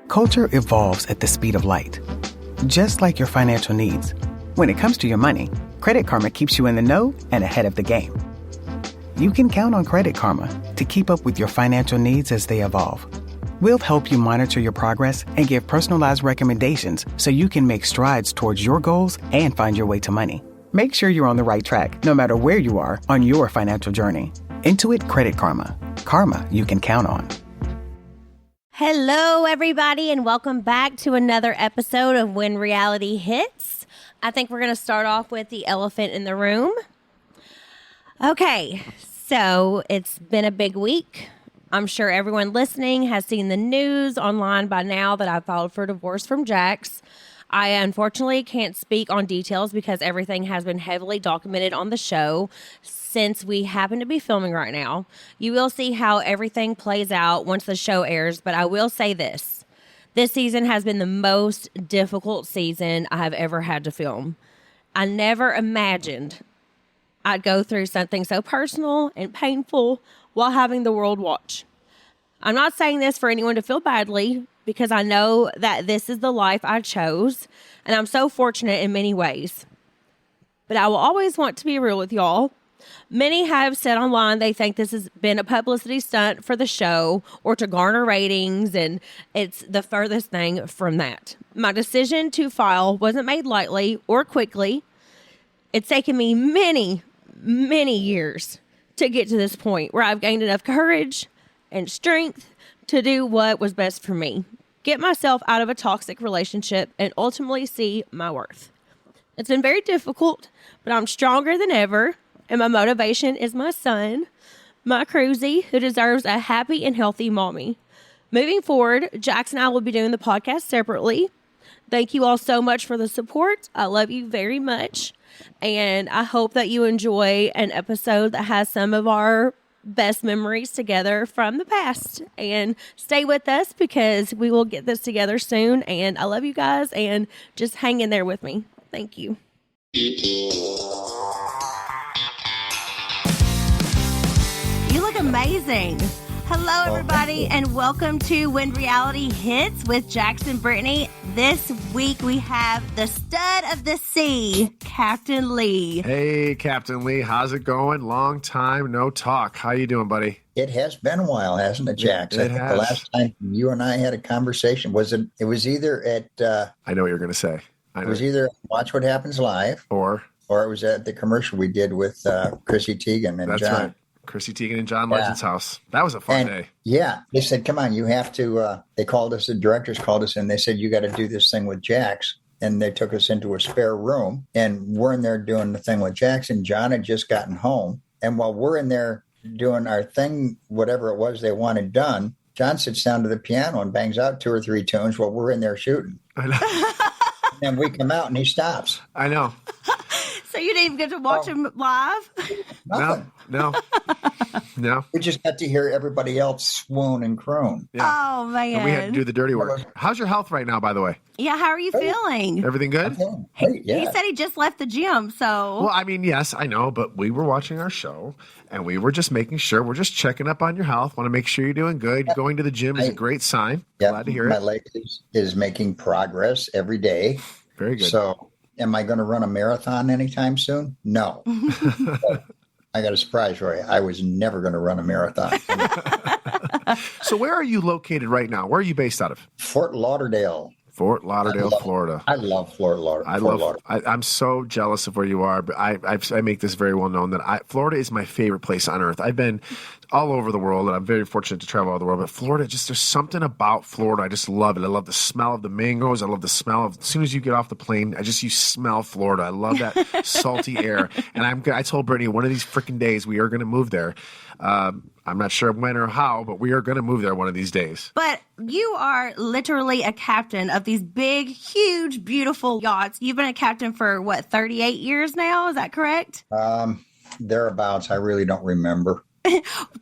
Culture evolves at the speed of light, just like your financial needs. When it comes to your money, Credit Karma keeps you in the know and ahead of the game. You can count on Credit Karma to keep up with your financial needs as they evolve. We'll help you monitor your progress and give personalized recommendations so you can make strides towards your goals and find your way to money. Make sure you're on the right track, no matter where you are on your financial journey. Intuit Credit Karma. Karma you can count on. Hello, everybody, and welcome back to another episode of When Reality Hits. I think we're going to start off with the elephant in the room. Okay, so it's been a big week. I'm sure everyone listening has seen the news online by now that I filed for divorce from Jax. I unfortunately can't speak on details because everything has been heavily documented on the show since we happen to be filming right now. You will see how everything plays out once the show airs, but I will say this. This season has been the most difficult season I have ever had to film. I never imagined I'd go through something so personal and painful while having the world watch. I'm not saying this for anyone to feel badly because I know that this is the life I chose and I'm so fortunate in many ways. But I will always want to be real with y'all. Many have said online they think this has been a publicity stunt for the show or to garner ratings, and it's the furthest thing from that. My decision to file wasn't made lightly or quickly. It's taken me many, many years to get to this point where I've gained enough courage and strength to do what was best for me, get myself out of a toxic relationship, and ultimately see my worth. It's been very difficult, but I'm stronger than ever. And my motivation is my son, my Cruzy, who deserves a happy and healthy mommy. Moving forward, Jax and I will be doing the podcast separately. Thank you all so much for the support. I love you very much. And I hope that you enjoy an episode that has some of our best memories together from the past. And stay with us because we will get this together soon. And I love you guys. And just hang in there with me. Thank you. You look amazing. Hello, everybody, and welcome to When Reality Hits with Jax and Brittany. This week we have the stud of the sea, Captain Lee. Hey, Captain Lee. How's it going? Long time no talk. How you doing, buddy? It has been a while, hasn't it, Jax? It has. The last time you and I had a conversation, it was either at... I know what you're going to say. It was either Watch What Happens Live or it was at the commercial we did with Chrissy Teigen and That's John. Right. Chrissy Teigen and John Legend's house. That was a fun day. Yeah. They said, come on, you have to, they called us, the directors called us and they said, you got to do this thing with Jax. And they took us into a spare room and we're in there doing the thing with Jax, and John had just gotten home. And while we're in there doing our thing, whatever it was they wanted done, John sits down to the piano and bangs out 2 or 3 tunes while we're in there shooting. I know. And we come out and he stops. I know. So you didn't even get to watch him live? Nothing. No. We just got to hear everybody else swoon and croon. Yeah. Oh, man. And we had to do the dirty work. How's your health right now, by the way? Yeah, how are you feeling? Everything good? Hey, yeah. He said he just left the gym, so... Well, I mean, yes, I know, but we were watching our show, and we were just making sure. We're just checking up on your health. Want to make sure you're doing good. Going to the gym is a great sign. Glad to hear it. My leg is making progress every day. Very good. So, am I going to run a marathon anytime soon? No. I got a surprise for you. I was never going to run a marathon. So where are you located right now? Where are you based out of? Fort Lauderdale. Fort Lauderdale, Florida. I love Fort Lauderdale. I'm so jealous of where you are, but I make this very well known that Florida is my favorite place on earth. I've been all over the world, and I'm very fortunate to travel all over the world. But Florida, there's something about Florida. I just love it. I love the smell of the mangoes. I love the smell of, as soon as you get off the plane, you smell Florida. I love that salty air. And I told Brittany one of these freaking days we are going to move there. I'm not sure when or how, but we are going to move there one of these days. But you are literally a captain of these big, huge, beautiful yachts. You've been a captain for, 38 years now? Is that correct? Thereabouts. I really don't remember.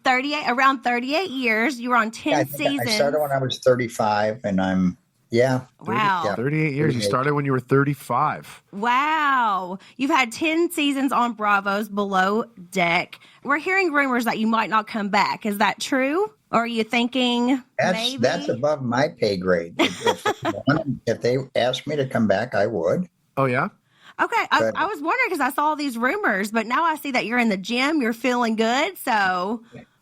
Around 38 years. You were on 10 seasons. I started when I was 35, and I'm Yeah. Wow. 38 years. You 38. started when you were 35. Wow. You've had 10 seasons on Bravo's Below Deck. We're hearing rumors that you might not come back. Is that true? Or are you thinking maybe? That's above my pay grade. If they asked me to come back, I would. Oh, yeah? Okay. I was wondering because I saw all these rumors, but now I see that you're in the gym. You're feeling good. So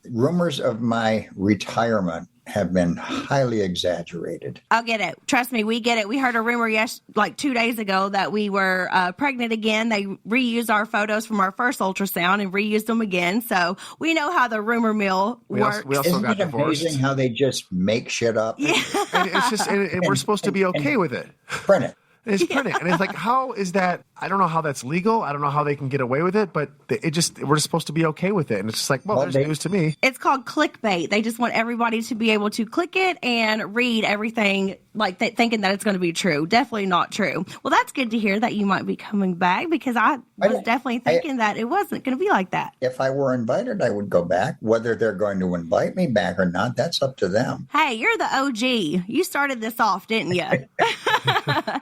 Rumors of my retirement have been highly exaggerated. I'll get it. Trust me, we get it. We heard a rumor like 2 days ago that we were pregnant again. They reused our photos from our first ultrasound and reused them again. So we know how the rumor mill works. We also Isn't got it divorced. amazing how they just make shit up? Yeah. And it's just, and we're supposed to be okay with it. Print it. It's printed. And it's like, how is that? I don't know how that's legal. I don't know how they can get away with it, but we're just supposed to be okay with it. And it's just like, well, there's news to me. It's called clickbait. They just want everybody to be able to click it and read everything like thinking that it's going to be true. Definitely not true. Well, that's good to hear that you might be coming back because I was definitely thinking that it wasn't going to be like that. If I were invited, I would go back. Whether they're going to invite me back or not, that's up to them. Hey, you're the OG. You started this off, didn't you?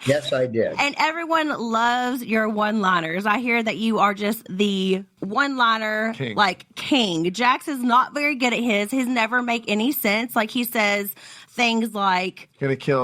Yes, I did. And everyone loves your one-liners. I hear that you are just the one-liner King. king. Jax is not very good at his. His never make any sense. Like he says things like, Gonna kill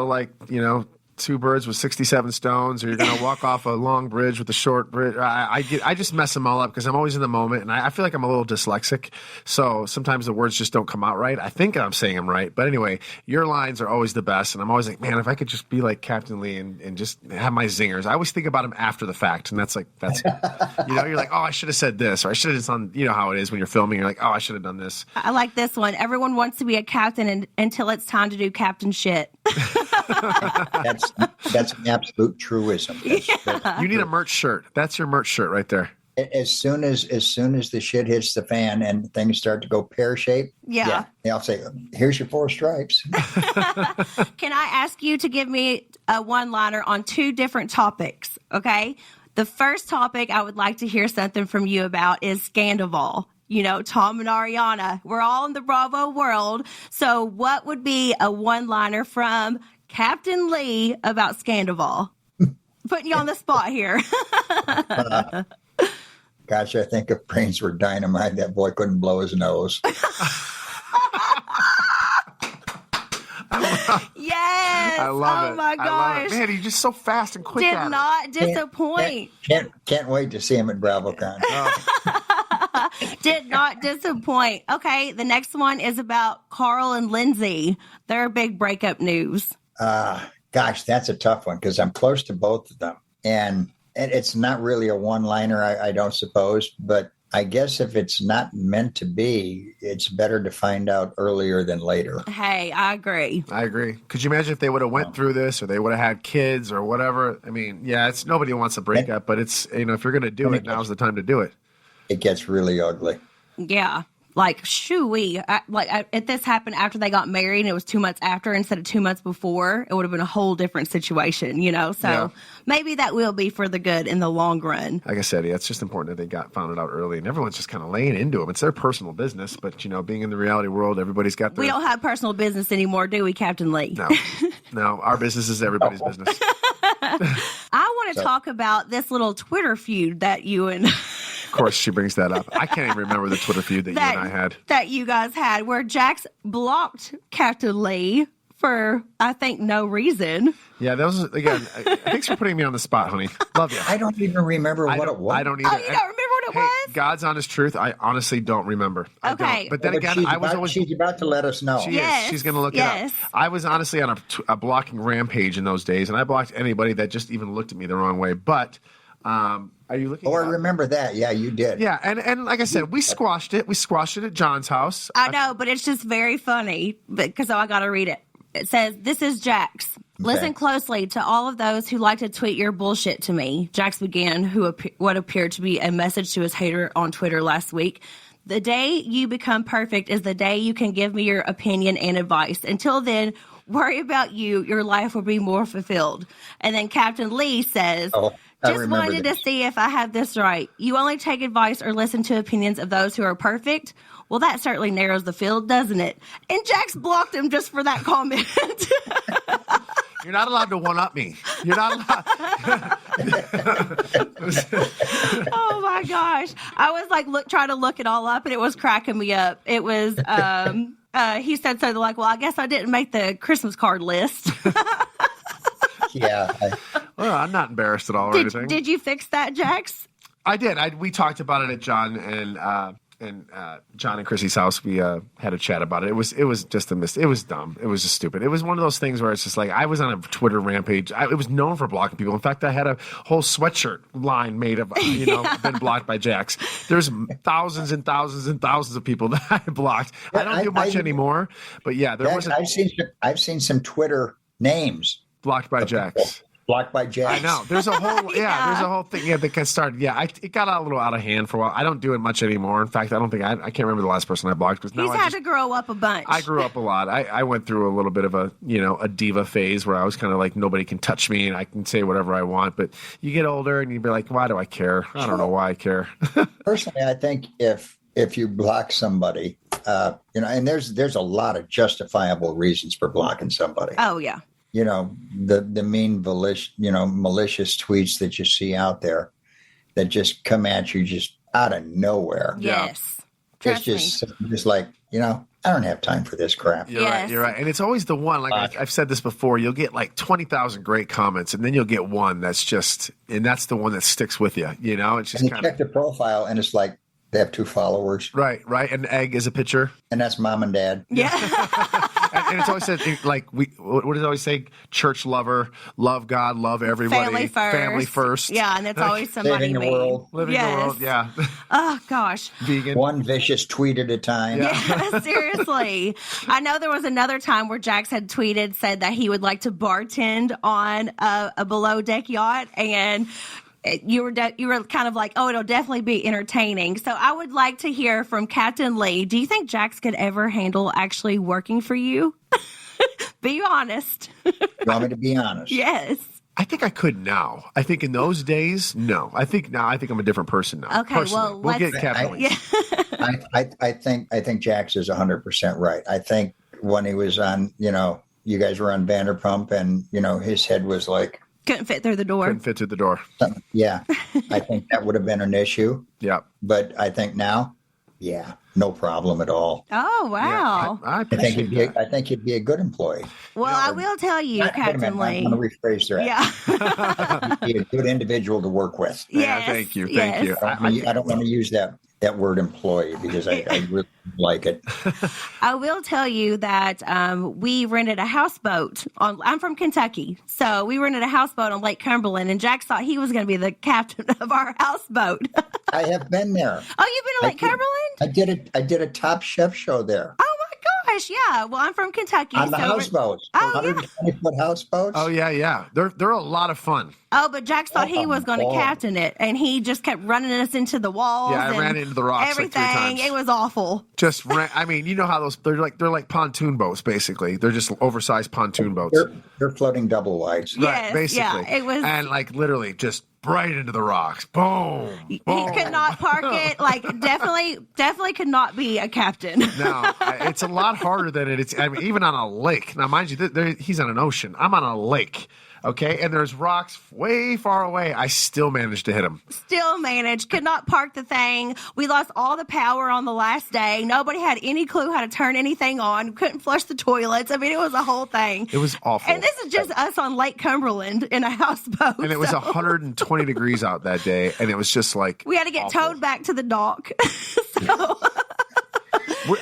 2 birds with 67 stones, or you're gonna walk off a long bridge with a short bridge. I just mess them all up because I'm always in the moment, and I feel like I'm a little dyslexic, so sometimes the words just don't come out right. I think I'm saying them right, but anyway, your lines are always the best, and I'm always like, man, if I could just be like Captain Lee and just have my zingers. I always think about them after the fact, and that's you're like, oh, I should have said this, or I should have done. You know how it is when you're filming. You're like, oh, I should have done this. I like this one. Everyone wants to be a captain until it's time to do captain shit. That's an absolute truism. You need a merch shirt. That's your merch shirt right there. As soon as the shit hits the fan and things start to go pear-shaped, Yeah. I'll say, here's your 4 stripes. Can I ask you to give me a one-liner on 2 different topics, okay? The first topic I would like to hear something from you about is Scandival. You know, Tom and Ariana. We're all in the Bravo world. So what would be a one-liner from Captain Lee about Scandival? Putting you on the spot here. Gosh, I think if brains were dynamite, that boy couldn't blow his nose. Yes. I love it. Oh my I love it. gosh. Man, he's just so fast and quick. Did at it. not disappoint. Can't wait to see him at BravoCon. Did not disappoint. Okay, the next one is about Carl and Lindsay. Their big breakup news. Gosh, that's a tough one because I'm close to both of them. And it's not really a one-liner, I don't suppose. But I guess if it's not meant to be, it's better to find out earlier than later. Hey, I agree. I agree. Could you imagine if they would have went through this, or they would have had kids, or whatever? I mean, yeah, it's nobody wants a breakup, but it's if you're going to do it, now's the time to do it. It gets really ugly. Yeah. Like, shoo-wee. If this happened after they got married and it was 2 months after instead of 2 months before, it would have been a whole different situation, So maybe that will be for the good in the long run. Like I said, yeah, it's just important that they found it out early, and everyone's just kind of laying into them. It's their personal business, but, being in the reality world, everybody's got their... We don't have personal business anymore, do we, Captain Lee? No, our business is everybody's business. I want to talk about this little Twitter feud that you and... Of course, she brings that up. I can't even remember the Twitter feud that you and I had. That you guys had, where Jax blocked Captain Lee for, I think, no reason. Yeah, that was, again, thanks for putting me on the spot, honey. Love you. I don't even remember what it was. I don't either. Oh, you don't remember what it was? God's honest truth, I honestly don't remember. I Okay. don't. But then again, she's about to let us know. She is. She's going to look it up. I was honestly on a blocking rampage in those days, and I blocked anybody that just even looked at me the wrong way. But... are you looking? Oh, I remember that. Yeah, you did. Yeah, and like I said, we squashed it. We squashed it at John's house. I know, but it's just very funny because I got to read it. It says, "This is Jax. Listen closely to all of those who like to tweet your bullshit to me." Jax began what appeared to be a message to his hater on Twitter last week. "The day you become perfect is the day you can give me your opinion and advice. Until then, worry about you. Your life will be more fulfilled." And then Captain Lee says, "Just wanted to see if I have this right. You only take advice or listen to opinions of those who are perfect? Well, that certainly narrows the field, doesn't it?" And Jax blocked him just for that comment. You're not allowed to one-up me. You're not allowed. Oh my gosh. I was like trying to look it all up and it was cracking me up. It was he said something like, well, I guess I didn't make the Christmas card list. Yeah. Well, I'm not embarrassed at all or anything. Did you fix that, Jax? I did. We talked about it at John and John and Chrissy's house. We had a chat about it. It was just a It was dumb. It was just stupid. It was one of those things where it's just like I was on a Twitter rampage. It was known for blocking people. In fact, I had a whole sweatshirt line made of been blocked by Jax. There's thousands and thousands and thousands of people that I blocked. Yeah, I don't do much anymore, but yeah, there was. I've seen some Twitter names blocked by Jax. Blocked by Jax. I know. There's a whole there's a whole thing. Yeah, that got started. Yeah, it got a little out of hand for a while. I don't do it much anymore. In fact, I don't think I can't remember the last person I blocked because He's had to grow up a bunch. I grew up a lot. I went through a little bit of a diva phase where I was kind of like nobody can touch me and I can say whatever I want. But you get older and you'd be like, why do I care? I don't know why I care. Personally, I think if you block somebody, and there's a lot of justifiable reasons for blocking somebody. Oh yeah. The mean malicious tweets that you see out there that just come at you just out of nowhere. Yes. It's just like, I don't have time for this crap. You're right. And it's always the one, like I've said this before, you'll get like 20,000 great comments and then you'll get one that's the one that sticks with you. It's just and you check the profile and it's like they have 2 followers. Right. And egg is a picture. And that's mom and dad. Yeah. And it's always said, like, what does it always say? Church lover, love God, love everybody. Family first. Yeah, and it's always somebody Saving the world. Living the world, yeah. Oh, gosh. Vegan. One vicious tweet at a time. Yeah, seriously. I know there was another time where Jax had said that he would like to bartend on a below deck yacht, and you were kind of like, oh, it'll definitely be entertaining. So I would like to hear from Captain Lee. Do you think Jax could ever handle actually working for you? Be honest. You want me to be honest? Yes. I think I could now. I think in those days, no. I think I'm a different person now. Okay, personally. We'll get Captain Lee. I think Jax is 100% right. I think when he was on, you guys were on Vanderpump and, his head was like, couldn't fit through the door. Yeah. I think that would have been an issue. Yeah. But I think now, no problem at all. Oh, wow. Yeah, I appreciate that. I think he'd be a good employee. Well, I will tell you, Captain Lee. I'm going to rephrase that. Yeah. He'd be a good individual to work with. Yeah, thank you. I don't want to use that word employee because I really like it. I will tell you that we rented a houseboat. I'm from Kentucky, so we rented a houseboat on Lake Cumberland, and Jax thought he was going to be the captain of our houseboat. I have been there. Oh, you've been to Lake Cumberland? I did a Top Chef show there. Oh my gosh, yeah. Well, I'm from Kentucky. On the houseboats. 120-foot houseboats. Oh, yeah. They're a lot of fun. Oh, but Jax thought he was going to captain it, and he just kept running us into the walls. Yeah, I ran into the rocks everything. Like 3 times. It was awful. Just I mean, you know how they're like pontoon boats, basically. They're just oversized pontoon boats. They're floating double wides. Yes, right, basically. Yeah, it was, and like literally just right into the rocks. Boom. He could not park it. Like definitely could not be a captain. No, it's a lot harder than it is. I mean, even on a lake. Now, mind you, he's on an ocean. I'm on a lake. Okay, and there's rocks way far away. I still managed to hit him. Could not park the thing. We lost all the power on the last day. Nobody had any clue how to turn anything on. Couldn't flush the toilets. I mean, it was a whole thing. It was awful. And this is just us on Lake Cumberland in a houseboat. And it was 120 degrees out that day, and it was just like we had to get towed back to the dock. So.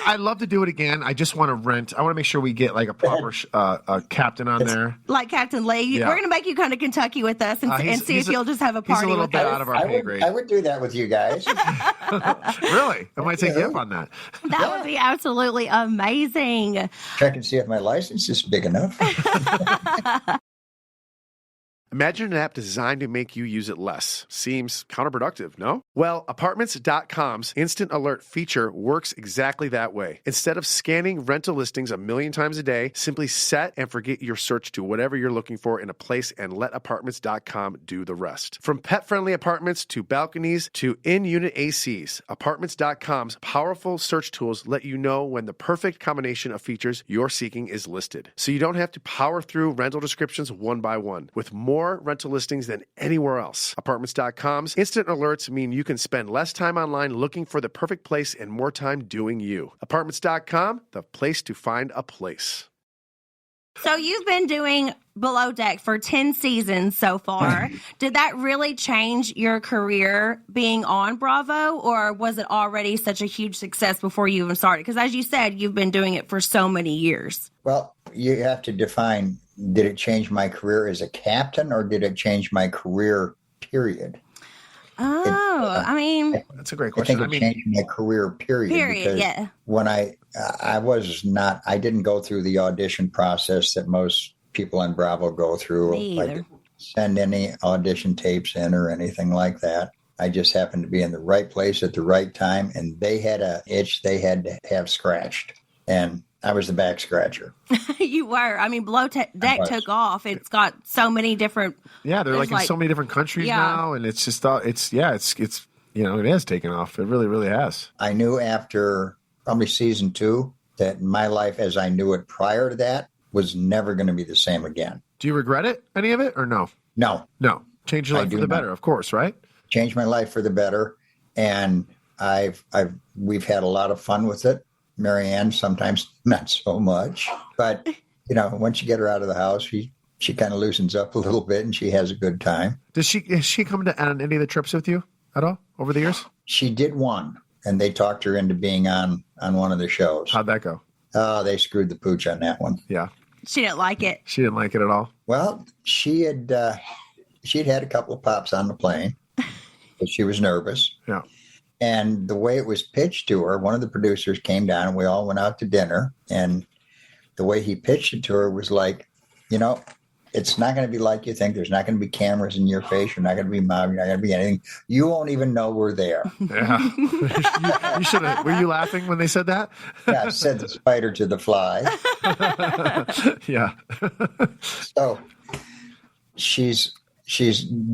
I'd love to do it again. I just want to rent. I want to make sure we get like a proper captain on there. Like Captain Lee. Yeah. We're going to make you come to Kentucky with us and see if you'll just have a party with us. He's a little bit out of our pay grade. I would do that with you guys. Really? I might take you up on that. That would be absolutely amazing. Check and see if my license is big enough. Imagine an app designed to make you use it less. Seems counterproductive, no? Well, Apartments.com's Instant Alert feature works exactly that way. Instead of scanning rental listings a million times a day, simply set and forget your search to whatever you're looking for in a place and let Apartments.com do the rest. From pet-friendly apartments to balconies to in-unit ACs, Apartments.com's powerful search tools let you know when the perfect combination of features you're seeking is listed. So you don't have to power through rental descriptions one by one. With more rental listings than anywhere else, Apartments.com's instant alerts mean you can spend less time online looking for the perfect place and more time doing you. Apartments.com, the place to find a place. So you've been doing Below Deck for 10 seasons so far. Did that really change your career being on Bravo, or was it already such a huge success before you even started? Because as you said, you've been doing it for so many years. Well, you have to define, did it change my career as a captain or did it change my career, period? I mean, That's a great I question. think it changed my career, period. Because yeah. when I didn't go through the audition process that most people on Bravo go through. Me I either. didn't send any audition tapes in or anything like that. I just happened to be in the right place at the right time, and they had an itch they had to have scratched, and I was the back scratcher. You were. I mean, Below Deck took off. It's got so many different. Yeah, they're like in so many different countries now, and it's just it has taken off. It really, really has. I knew after probably season 2 that my life as I knew it prior to that was never going to be the same again. Do you regret it, any of it, or no? No. Change your life for the better, of course, right? Changed my life for the better, and we've had a lot of fun with it. Marianne, sometimes not so much, but once you get her out of the house, she kind of loosens up a little bit and she has a good time. Has she come on any of the trips with you at all over the years? She did one, and they talked her into being on one of the shows. How'd that go? Oh, they screwed the pooch on that one. Yeah. She didn't like it. She didn't like it at all? Well, she'd had a couple of pops on the plane, but she was nervous. Yeah. And the way it was pitched to her, one of the producers came down and we all went out to dinner. And the way he pitched it to her was like, it's not going to be like you think. There's not going to be cameras in your face. You're not going to be mobbed. You're not going to be anything. You won't even know we're there. Yeah. you should have. Were you laughing when they said that? Yeah, said the spider to the fly. Yeah. So she's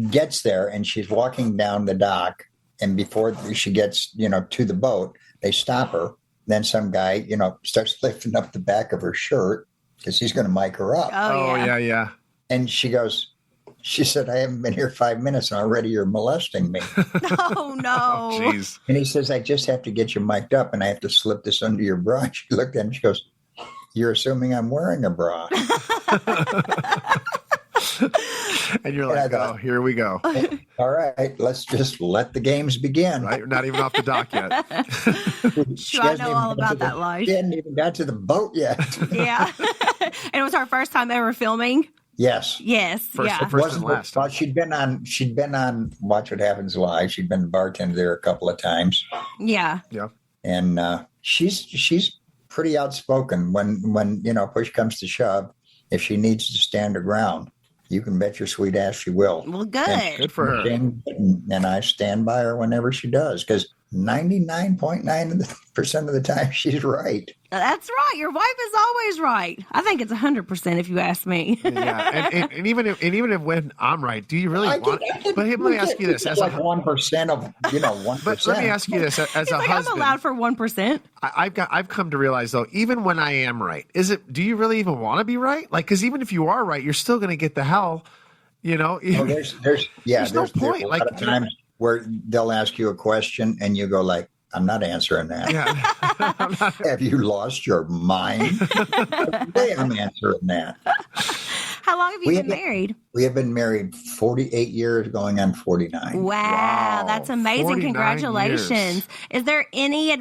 gets there and she's walking down the dock. And before she gets, to the boat, they stop her. Then some guy, starts lifting up the back of her shirt because he's going to mic her up. Oh, yeah. And she said, I haven't been here 5 minutes and already you're molesting me. Oh, no. Oh, jeez. And he says, I just have to get you mic'd up and I have to slip this under your bra. She looked at him and she goes, you're assuming I'm wearing a bra. And you're like, oh, here we go. All right, let's just let the games begin. Right? We're not even off the dock yet. I know all about that life. She hadn't even got to the boat yet. Yeah. And it was her first time ever filming? Yes. First and last. Well, she'd been on Watch What Happens Live. She'd been the bartender there a couple of times. Yeah. Yeah. And she's pretty outspoken when push comes to shove. If she needs to stand her ground, you can bet your sweet ass she will. Well, good. Good for her. And I stand by her whenever she does, because 99.9% of the time she's right. That's right. Your wife is always right. I think it's 100% if you ask me. Yeah, and even if when I'm right, do you really want? But let me ask you this: as like 1% of 1%. But let me ask you this: as a like, husband, I'm allowed for 1%. I've come to realize though, even when I am right, do you really even want to be right? Like, because even if you are right, you're still going to get the hell. There's no point. A lot of times where they'll ask you a question and you go like, I'm not answering that. Yeah. Have you lost your mind? I'm answering that. How long have you been married? We have been married 48 years, going on 49. Wow, that's amazing. Congratulations. Years. Is there any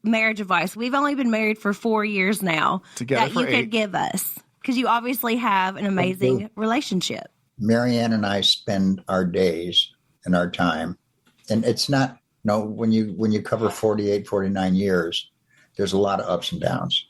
marriage advice? We've only been married for 4 years now Together that you could give us, because you obviously have an amazing relationship. Marianne and I spend our days and our time, and it's not, when you cover 48, 49 years, there's a lot of ups and downs.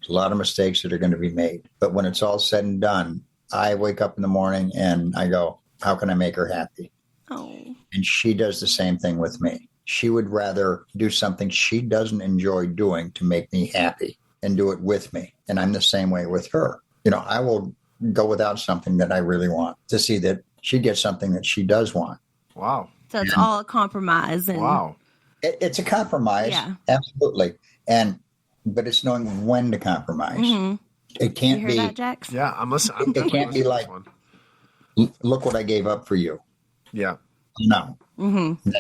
There's a lot of mistakes that are going to be made. But when it's all said and done, I wake up in the morning and I go, how can I make her happy? Oh. And she does the same thing with me. She would rather do something she doesn't enjoy doing to make me happy and do it with me. And I'm the same way with her. I will go without something that I really want to see that she gets something that she does want. Wow. So it's all a compromise. And Wow. It's a compromise. Yeah. Absolutely. But it's knowing when to compromise. Mm-hmm. It You can't hear be, that, Jax? Yeah, I'm listening. It can't be like- look what I gave up for you. Yeah. No. Mm-hmm.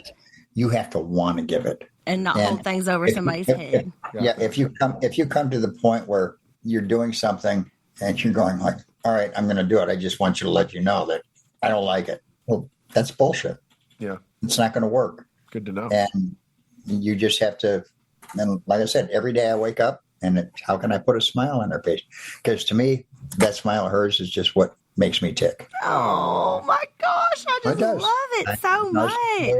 You have to want to give it. And not And hold things over somebody's head. Yeah, if you come to the point where you're doing something and you're going like, all right, I'm going to do it. I just want you to let you know that I don't like it. Well, that's bullshit. Yeah. It's not going to work. Good to know. And you just have to, and like I said, every day I wake up and how can I put a smile on her face? Because to me, that smile of hers is just what makes me tick. Oh my gosh, I just It does. love it so That's the way much.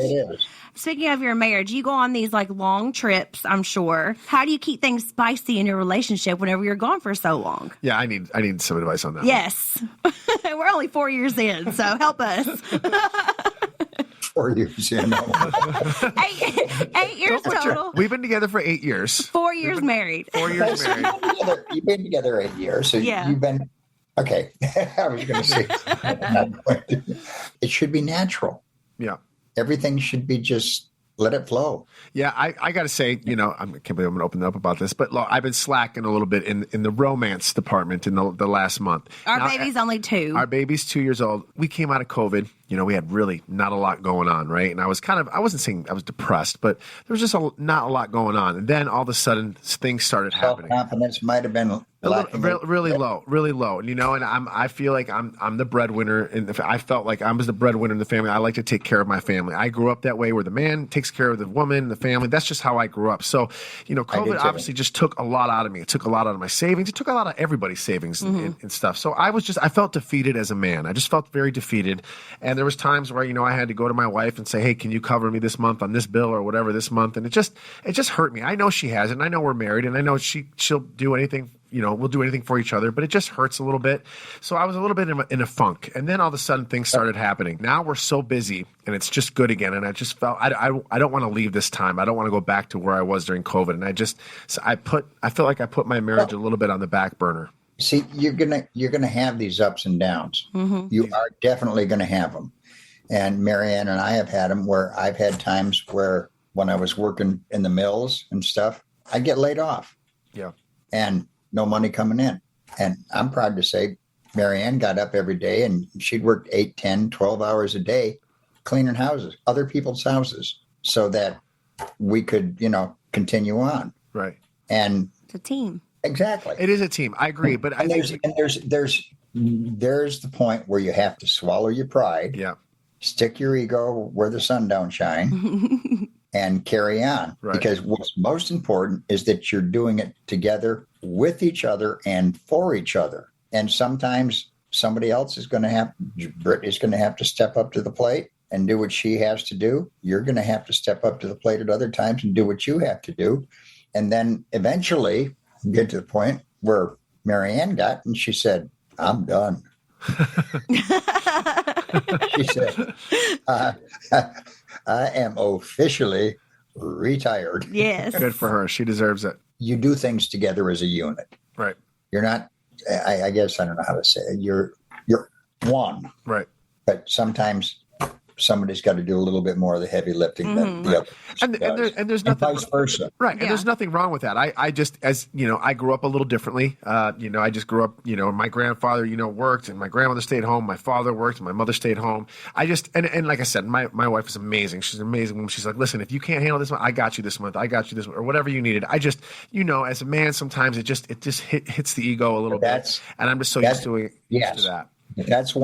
it is. Speaking of your marriage, you go on these like long trips, I'm sure. How do you keep things spicy in your relationship whenever you're gone for so long? Yeah, I need some advice on that. Yes. We're only 4 years in, so help us. 4 years in. 8 years total. We've been together for 8 years. 4 years married. 4 years married. You've been together 8 years. So Yeah. you've been, okay. I was going to say, it should be natural. Yeah. Everything should be just let it flow. Yeah, I got to say, I can't believe I'm going to open up about this, but look, I've been slacking a little bit in the romance department in the last month. Our Now, baby's only 2. Our baby's 2 years old. We came out of COVID. We had really not a lot going on, right? And I wasn't saying I was depressed, but there was just not a lot going on. And then all of a sudden, things started happening. Self-confidence might have been Really low. And I feel like I'm the breadwinner, and I felt like I was the breadwinner in the family. I like to take care of my family. I grew up that way, where the man takes care of the woman, the family. That's just how I grew up. So, COVID obviously just took a lot out of me. It took a lot out of my savings. It took a lot of everybody's savings and stuff. So I felt defeated as a man. I just felt very defeated. And there was times where I had to go to my wife and say, "Hey, can you cover me this month on this bill or whatever this month?" And it just hurt me. I know she has it, and I know we're married, and I know she'll do anything. We'll do anything for each other, but it just hurts a little bit. So I was a little bit in a funk. And then all of a sudden things started happening. Now we're so busy and it's just good again. And I just felt, I don't want to leave this time. I don't want to go back to where I was during COVID. And I feel like I put my marriage a little bit on the back burner. See, you're gonna have these ups and downs. Mm-hmm. You are definitely gonna have them. And Marianne and I have had them where I've had times where when I was working in the mills and stuff, I'd get laid off. Yeah. And no money coming in. And I'm proud to say Marianne got up every day and she'd work 8, 10, 12 hours a day cleaning houses, other people's houses, so that we could, continue on. Right. And It's a team. exactly. It is a team. I agree. But there's the point where you have to swallow your pride, yeah. stick your ego where the sun don't shine, and carry on. Right. Because what's most important is that you're doing it together with each other and for each other. And sometimes somebody else Brittany's going to have to step up to the plate and do what she has to do. You're going to have to step up to the plate at other times and do what you have to do. And then eventually get to the point where Marianne got, and she said, "I'm done." She said, "I am officially retired." Yes. Good for her. She deserves it. You do things together as a unit. Right. You're not, I guess, I don't know how to say it. You're one, Right. but sometimes somebody's got to do a little bit more of the heavy lifting than the other. And there's nothing vice versa. Right. And Yeah. there's nothing wrong with that. I just, as I grew up a little differently. I just grew up, my grandfather, worked, and my grandmother stayed home. My father worked and my mother stayed home. And like I said, my wife is amazing. She's an amazing woman. She's like, "Listen, if you can't handle this month, I got you this month. I got you this month," or whatever you needed. I just, as a man, sometimes it just hits the ego a little bit. And I'm just so used to that. That's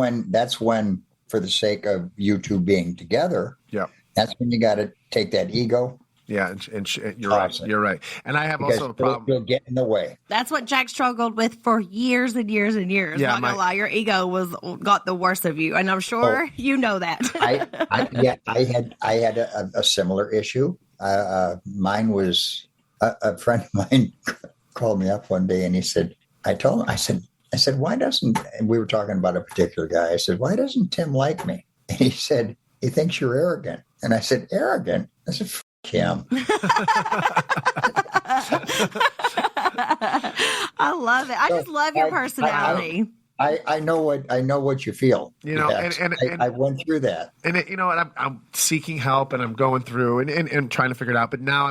when, for the sake of you two being together, Yeah. that's when you got to take that ego. Yeah. And you're right. You're right. And I have also a problem. It'll get in the way. That's what Jack struggled with for years and years and years. Yeah, Not gonna lie, your ego got the worst of you, and I'm sure you know that. I had a similar issue. Mine was a friend of mine called me up one day and he said, I said, I said, why doesn't, and we were talking about a particular guy. I said, why doesn't Tim like me? And he said, he thinks you're arrogant. And I said, arrogant? I said, f him. I love it. I just love your personality. I know what you feel. You know, and I went through that. And you know what? I'm seeking help and I'm going through and trying to figure it out. But now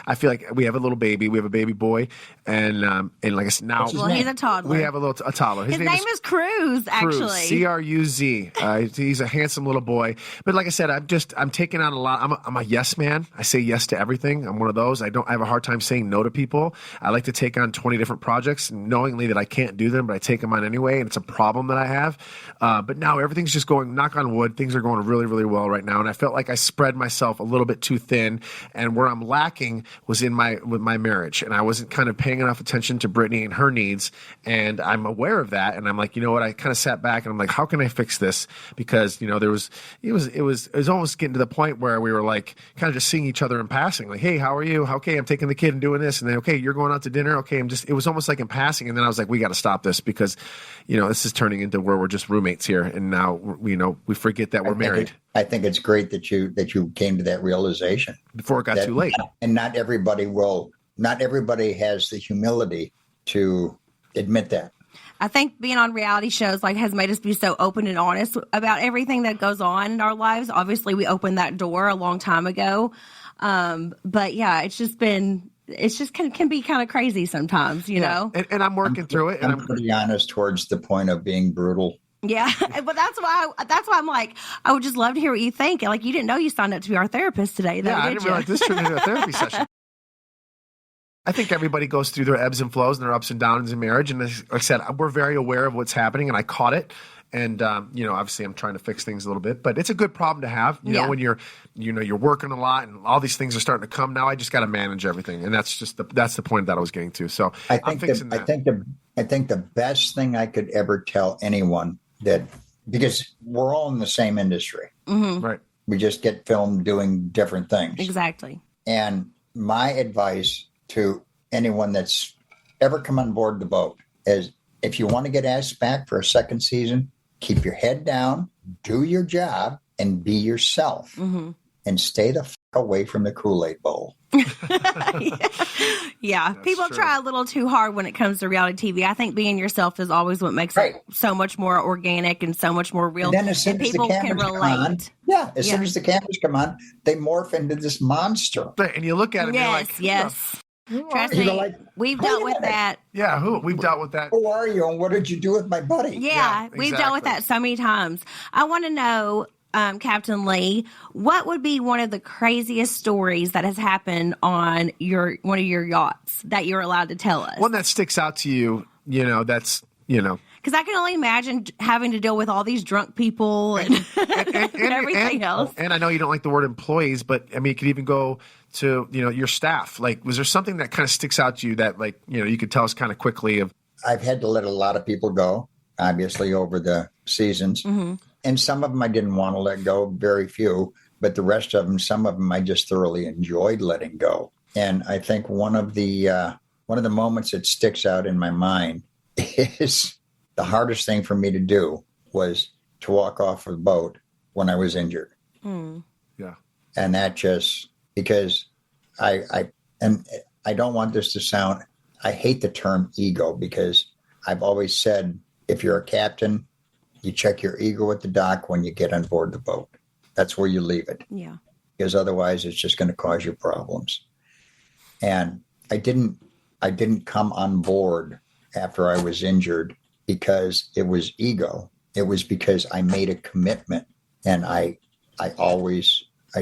I feel like we have a little baby. We have a baby boy, and like I said, now he's a toddler. We have a toddler. His name is Cruz. Actually, Cruz. He's a handsome little boy. But like I said, I'm taking on a lot. I'm a yes man. I say yes to everything. I'm one of those. I have a hard time saying no to people. I like to take on 20 different projects, knowingly that I can't do them, but I take them on anyway. And it's a problem that I have. But now everything's just going, knock on wood, things are going really, really well right now. And I felt like I spread myself a little bit too thin. And where I'm lacking was with my marriage. And I wasn't kind of paying enough attention to Brittany and her needs. And I'm aware of that. And I'm like, you know what? I kind of sat back and I'm like, how can I fix this? Because, you know, it was almost getting to the point where we were like kind of just seeing each other in passing. Like, hey, how are you? Okay, I'm taking the kid and doing this. And then, okay, you're going out to dinner. Okay, it was almost like in passing. And then I was like, we got to stop this because, you know, this is turning into where we're just roommates here, and now we forget that we're married. I think it's great that you came to that realization before it got too late. And not everybody has the humility to admit that. I think being on reality shows has made us be so open and honest about everything that goes on in our lives. Obviously, we opened that door a long time ago, but yeah, it's just can be kind of crazy sometimes, you know. And I'm working through it. And I'm pretty honest towards the point of being brutal. Yeah, but that's why I'm like, I would just love to hear what you think. Like, you didn't know you signed up to be our therapist today, though, I didn't realize this turned into a therapy session. I think everybody goes through their ebbs and flows and their ups and downs in marriage. And like I said, we're very aware of what's happening, and I caught it. And, obviously I'm trying to fix things a little bit, but it's a good problem to have, you know, when you're working a lot and all these things are starting to come. Now I just got to manage everything. And that's the point that I was getting to. So I'm fixing that. I think the best thing I could ever tell anyone because we're all in the same industry, right? We just get filmed doing different things. Exactly. And my advice to anyone that's ever come on board the boat is, if you want to get asked back for a second season, keep your head down, do your job, and be yourself. And stay the away from the Kool-Aid bowl. Yeah. People try a little too hard when it comes to reality TV. I think being yourself is always what makes it so much more organic and so much more real. And then as soon as people the can cameras relate. Soon as the cameras come on, they morph into this monster. And you look at it and you're like, yes. Trust me, we've dealt with that. Yeah, we've dealt with that. Who are you and what did you do with my buddy? Yeah, we've dealt with that so many times. I want to know, Captain Lee, what would be one of the craziest stories that has happened on one of your yachts that you're allowed to tell us? One that sticks out to you, that's. Because I can only imagine having to deal with all these drunk people and everything else. And I know you don't like the word employees, but I mean, it could even go to, your staff. Like, was there something that kind of sticks out to you that, you could tell us kind of quickly of? I've had to let a lot of people go, obviously, over the seasons. And some of them I didn't want to let go, very few. But the rest of them, some of them I just thoroughly enjoyed letting go. And I think one of the moments that sticks out in my mind is the hardest thing for me to do was to walk off of the boat when I was injured. Yeah. And that just, because I don't want this to sound, I hate the term ego, because I've always said, if you're a captain, you check your ego at the dock when you get on board the boat. That's where you leave it. Yeah. Because otherwise it's just going to cause you problems. And I didn't come on board after I was injured because it was ego. It was because I made a commitment, and I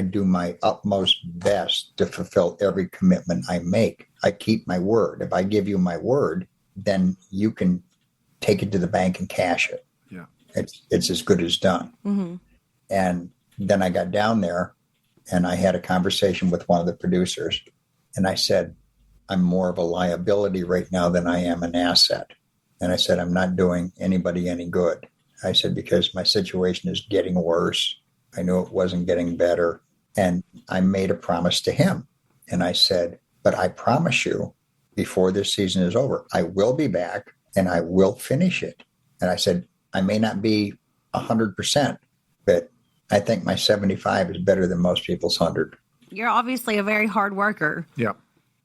do my utmost best to fulfill every commitment I make. I keep my word. If I give you my word, then you can take it to the bank and cash it. Yeah. It's as good as done. And then I got down there and I had a conversation with one of the producers, and I said, I'm more of a liability right now than I am an asset. And I said, I'm not doing anybody any good. I said, because my situation is getting worse. I knew it wasn't getting better. And I made a promise to him. And I said, but I promise you, before this season is over, I will be back. and I will finish it. And I said, I may not be 100%, but I think my 75 is better than most people's 100. You're obviously a very hard worker. Yeah.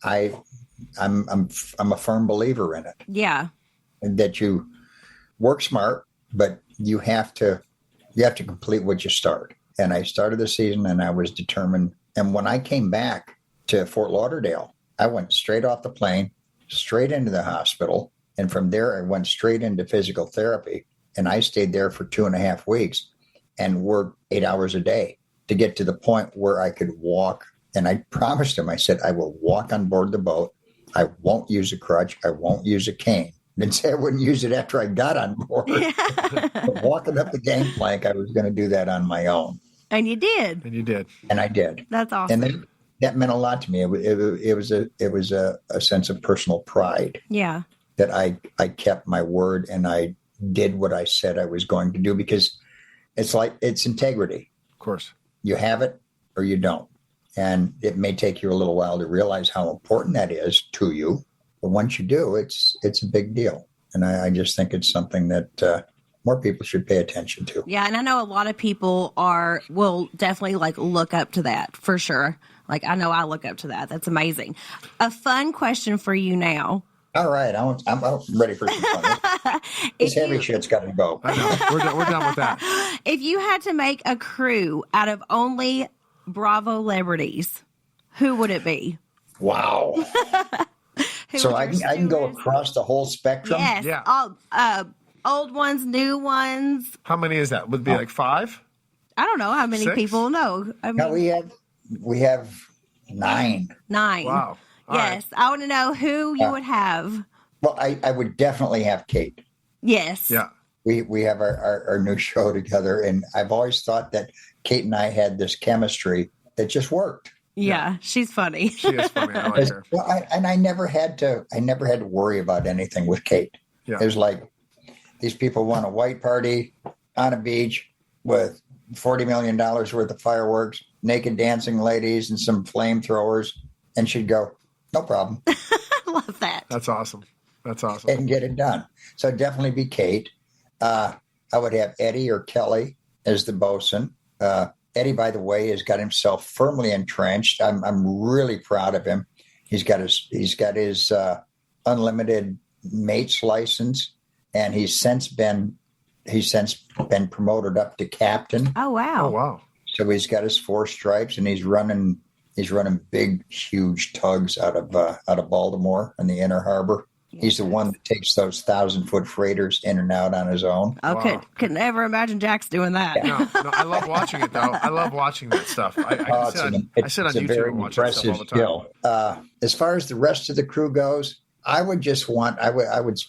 I'm a firm believer in it. Yeah. That you work smart, but you have to complete what you start. And I started the season and I was determined. And when I came back to Fort Lauderdale, I went straight off the plane, straight into the hospital. And from there, I went straight into physical therapy. And I stayed there for 2.5 weeks and worked 8 hours a day to get to the point where I could walk. And I promised him, I said, I will walk on board the boat. I won't use a crutch. I won't use a cane. Didn't say I wouldn't use it after I got on board. But walking up the gangplank, I was going to do that on my own. And you did. And you did. And I did. That's awesome. And that meant a lot to me. It was a sense of personal pride. Yeah. That I kept my word and I did what I said I was going to do, because it's integrity. Of course. You have it or you don't. And it may take you a little while to realize how important that is to you. But once you do, it's a big deal. And I just think it's something that more people should pay attention to. Yeah. And I know a lot of people will definitely look up to that for sure. I know I look up to that. That's amazing. A fun question for you now. All right. I'm ready for some fun. This heavy shit's got to go. I know. We're done with that. If you had to make a crew out of only Bravo celebrities, who would it be? Wow. So I can go across the whole spectrum? Yes. Yeah. All, old ones, new ones. How many is that? Would it be like 5? I don't know how many 6? people know. I mean, No, we have 9. 9. Wow. All Yes. right. I want to know who you would have. Well, I would definitely have Kate. Yes. Yeah. We have our new show together, and I've always thought that Kate and I had this chemistry that just worked. Yeah. She's funny. She is funny. I like her. Well, I never had to worry about anything with Kate. Yeah. It was like these people want a white party on a beach with $40 million worth of fireworks, naked dancing ladies, and some flamethrowers, and she'd go, no problem, I love that. That's awesome. That's awesome. and get it done. So it'd definitely be Kate. I would have Eddie or Kelly as the bosun. Eddie, by the way, has got himself firmly entrenched. I'm really proud of him. He's got his unlimited mate's license, and he's since been promoted up to captain. Oh, wow. Oh, wow. So he's got his 4 stripes, and he's running big, huge tugs out of Baltimore in the Inner Harbor. He's the one that takes those 1,000-foot freighters in and out on his own. Okay. Wow. Could never imagine Jax doing that. No, I love watching it, though. I love watching that stuff. I sit on it's a YouTube very and watch that stuff all impressive the time. skill. As far as the rest of the crew goes, I would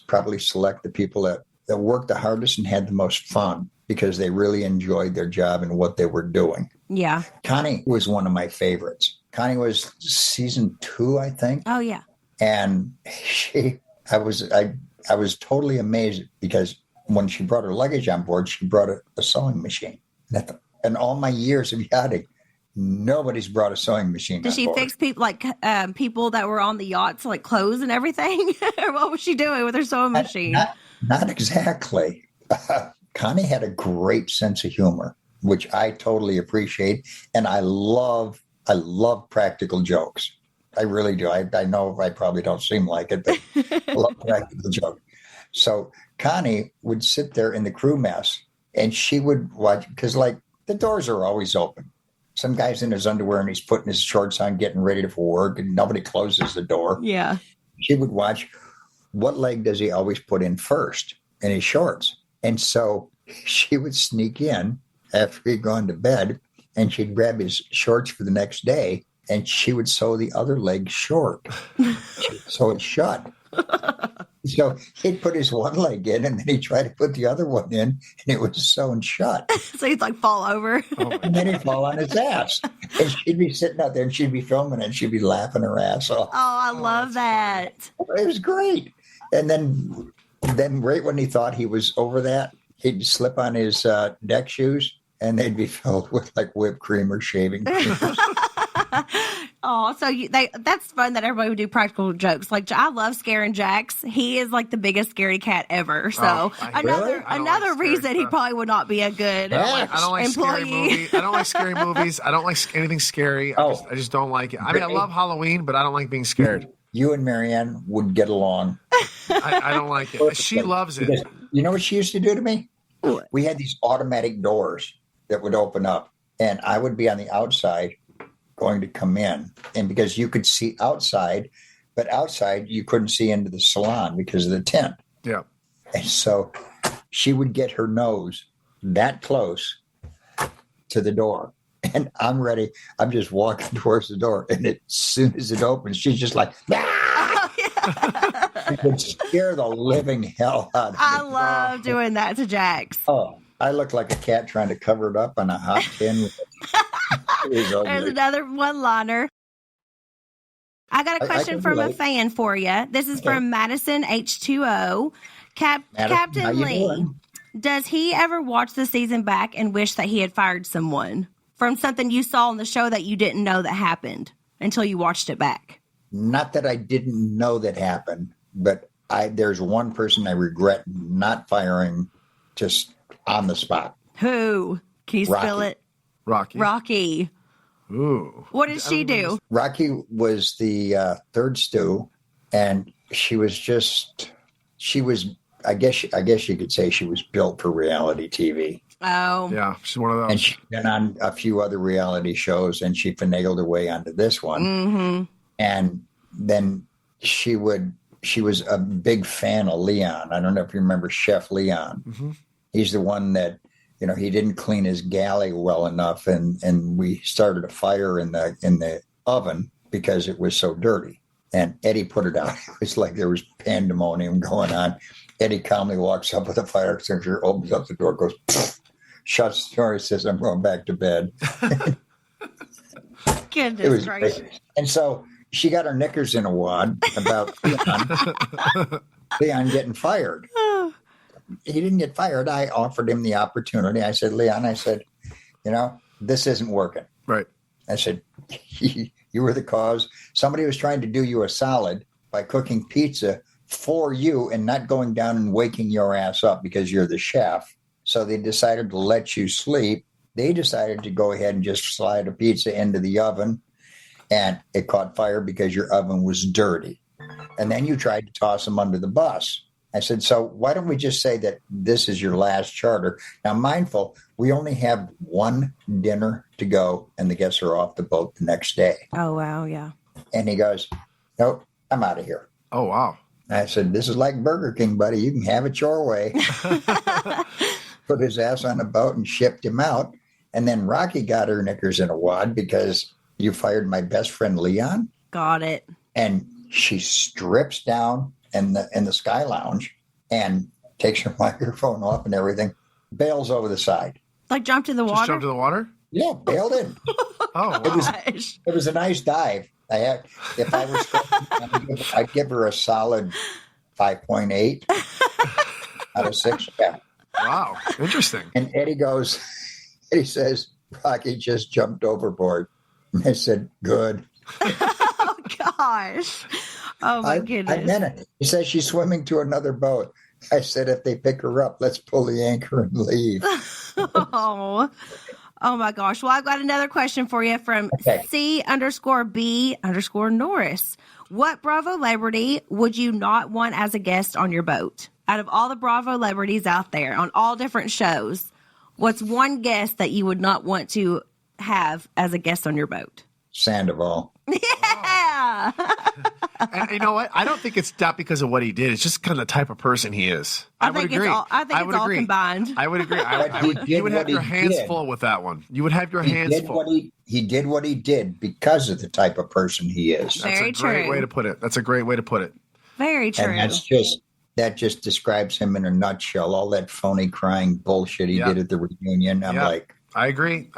probably select the people that worked the hardest and had the most fun, because they really enjoyed their job and what they were doing. Yeah. Connie was one of my favorites. Connie was season 2, I think. Oh, yeah. And I was totally amazed, because when she brought her luggage on board, she brought a sewing machine. In all my years of yachting, nobody's brought a sewing machine Did on she board. fix people people that were on the yachts, clothes and everything? Or what was she doing with her sewing machine? Not exactly. Connie had a great sense of humor, which I totally appreciate. And I love practical jokes. I really do. I know I probably don't seem like it, but I love practical jokes. So Connie would sit there in the crew mess, and she would watch, because the doors are always open. Some guy's in his underwear and he's putting his shorts on, getting ready for work, and nobody closes the door. Yeah. She would watch, what leg does he always put in first in his shorts? And so she would sneak in after he'd gone to bed, and she'd grab his shorts for the next day, and she would sew the other leg short. She'd sew it shut. So he'd put his one leg in, and then he'd try to put the other one in, and it was sewn shut. So he'd fall over. And then he'd fall on his ass. And she'd be sitting out there, and she'd be filming it, and she'd be laughing her ass off. Oh, I love that. It was great. And then right when he thought he was over that, he'd slip on his deck shoes, and they'd be filled with whipped cream or shaving cream. Oh, so that's fun that everybody would do practical jokes. Like, I love scaring Jax. He is like the biggest scaredy cat ever. So Really? another like reason scary he stuff. probably would not be a good I don't like scary employee. movies. I don't like scary movies. I don't like anything scary. Oh. I just don't like it. I mean, I love Halloween, but I don't like being scared. You and Marianne would get along. I don't like it. She loves it. Because you know what she used to do to me? What? We had these automatic doors that would open up, and I would be on the outside going to come in. And because you could see outside, but outside you couldn't see into the salon because of the tent. Yeah. And so she would get her nose that close to the door. And I'm ready. I'm just walking towards the door. And as soon as it opens, she's just like, ah! It would scare the living hell out of me. I love doing that to Jax. Oh, I look like a cat trying to cover it up on a hot tin. It was There's ugly. another one-liner. I got a I question can from a relate. fan for you. This is Okay. from Madison H2O. Madison, how Captain you Lee, doing? does he ever watch the season back and wish that he had fired someone from something you saw on the show that you didn't know that happened until you watched it back? Not that I didn't know that happened, but there's one person I regret not firing just on the spot. Who? Can you spill Rocky. it? Rocky. Rocky. Ooh. What did she do? Rocky was the third stew, and she was, I guess you could say she was built for reality TV. Oh. Yeah, she's one of those. And she's been on a few other reality shows, and she finagled her way onto this one. Mm-hmm. And then she was a big fan of Leon. I don't know if you remember Chef Leon. Mm-hmm. He's the one that, he didn't clean his galley well enough, and we started a fire in the oven because it was so dirty. And Eddie put it out. It was like there was pandemonium going on. Eddie calmly walks up with a fire extinguisher, opens up the door, goes, shuts the door, and says, "I'm going back to bed." It Goodness was gracious. great. And so she got her knickers in a wad about Leon getting fired. He didn't get fired. I offered him the opportunity. I said, Leon, this isn't working. Right. I said, you were the cause. Somebody was trying to do you a solid by cooking pizza for you and not going down and waking your ass up because you're the chef. So they decided to let you sleep. They decided to go ahead and just slide a pizza into the oven, and it caught fire because your oven was dirty. And then you tried to toss them under the bus. I said, so why don't we just say that this is your last charter? Now, mindful, we only have one dinner to go, and the guests are off the boat the next day. Oh, wow. Yeah. And he goes, nope, I'm out of here. Oh, wow. I said, this is like Burger King, buddy. You can have it your way. Put his ass on a boat and shipped him out. And then Rocky got her knickers in a wad because you fired my best friend, Leon. Got it. And she strips down in the Sky Lounge and takes her microphone off and everything, bails over the side. Like jumped in the Just water? jump to the water? Yeah, bailed in. Oh, wow. Gosh. It was a nice dive. If I was, I'd give her a solid 5.8 out of 6. Yeah. Wow. Interesting. And Eddie says, Rocky just jumped overboard. And I said, good. Oh, gosh. Oh, my I goodness. meant it. He says she's swimming to another boat. I said, if they pick her up, let's pull the anchor and leave. Oh my gosh. Well, I've got another question for you from Okay. C_B_Norris. What Bravo celebrity would you not want as a guest on your boat? Out of all the Bravo celebrities out there on all different shows, what's one guest that you would not want to have as a guest on your boat? Sandoval. Yeah. And you know what? I don't think it's not because of what he did. It's just kind of the type of person he is. I would think agree. it's all agree. combined. I would agree. But he did You would have what your he hands did. full with that one. You would have your He hands did full. what he did because of the type of person he is. That's Very a great true. way to put it. That's a great way to put it. Very true. And that just describes him in a nutshell. All that phony crying bullshit he Yeah. did at the reunion. I'm Yeah. like, I agree.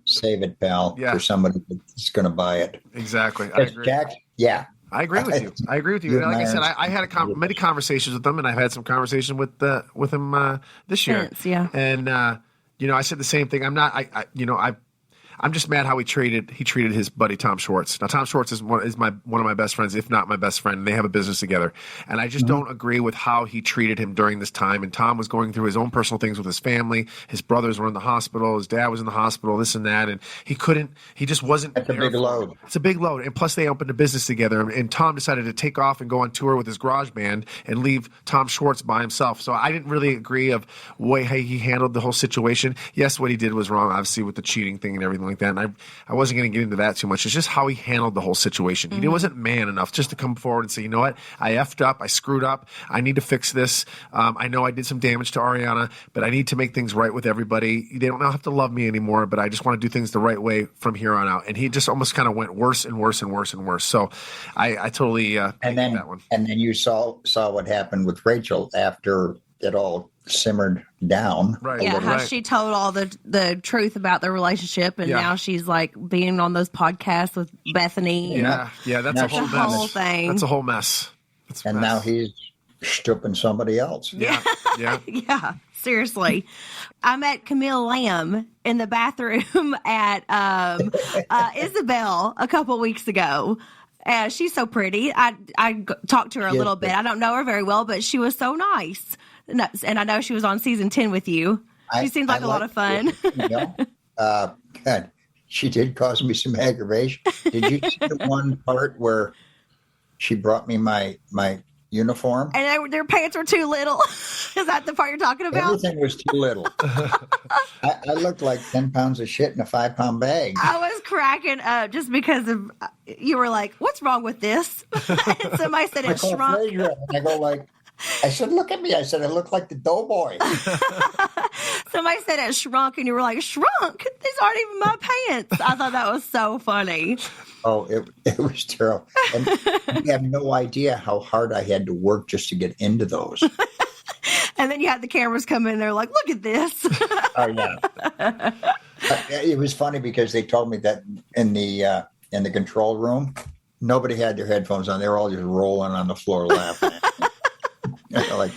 save it, pal, Yeah. for somebody that's going to buy it. Exactly. I agree. Jack, yeah. I agree with you. I agree with you. You're And like I said, married. I had many conversations with him, and I've had some conversation with him this year. Since, yeah. And I said the same thing. I'm not. I'm just mad how he treated his buddy Tom Schwartz. Now Tom Schwartz is one of my best friends, if not my best friend, and they have a business together. And I just don't agree with how he treated him during this time. And Tom was going through his own personal things with his family. His brothers were in the hospital. His dad was in the hospital. This and that, and he just wasn't. That's a big load. It's a big load, and plus they opened a business together. And Tom decided to take off and go on tour with his garage band and leave Tom Schwartz by himself. So I didn't really agree of the way he handled the whole situation. Yes, what he did was wrong, obviously, with the cheating thing and everything like that. And I wasn't going to get into that too much. It's just how he handled the whole situation. He wasn't man enough just to come forward and say, you know what, I effed up, I screwed up, I need to fix this. I know I did some damage to Ariana, but I need to make things right with everybody. They don't have to love me anymore, but I just want to do things the right way from here on out. And he just almost kind of went worse and worse and worse and worse. So I totally that one. And then you saw what happened with Rachel after it all simmered down. Right. Yeah, how Right. she told all the truth about their relationship, and now she's like being on those podcasts with Bethany. Yeah, that's Now a whole she's mess. whole thing. That's a whole mess. It's a And mess. now he's stooping somebody else. Yeah. Yeah, seriously. I met Camille Lamb in the bathroom at Isabel a couple weeks ago. She's so pretty. I talked to her a little bit. I don't know her very well, but she was so nice. And I know she was on season 10 with you. She seemed like a lot of fun. God, she did cause me some aggravation. Did you see the one part where she brought me my uniform? And their pants were too little. Is that the part you're talking about? Everything was too little. I looked like 10 pounds of shit in a 5-pound bag. I was cracking up just because of you were like, "What's wrong with this?" And somebody said I it called shrunk. Fraser, and I go like, I said, look at me. I said, I look like the doughboy. Somebody said it shrunk, and you were like, "Shrunk? These aren't even my pants." I thought that was so funny. Oh, it was terrible. And you have no idea how hard I had to work just to get into those. And then you had the cameras come in. They're like, "Look at this." Oh, yeah. It was funny because they told me that in the control room, nobody had their headphones on. They were all just rolling on the floor laughing. Like,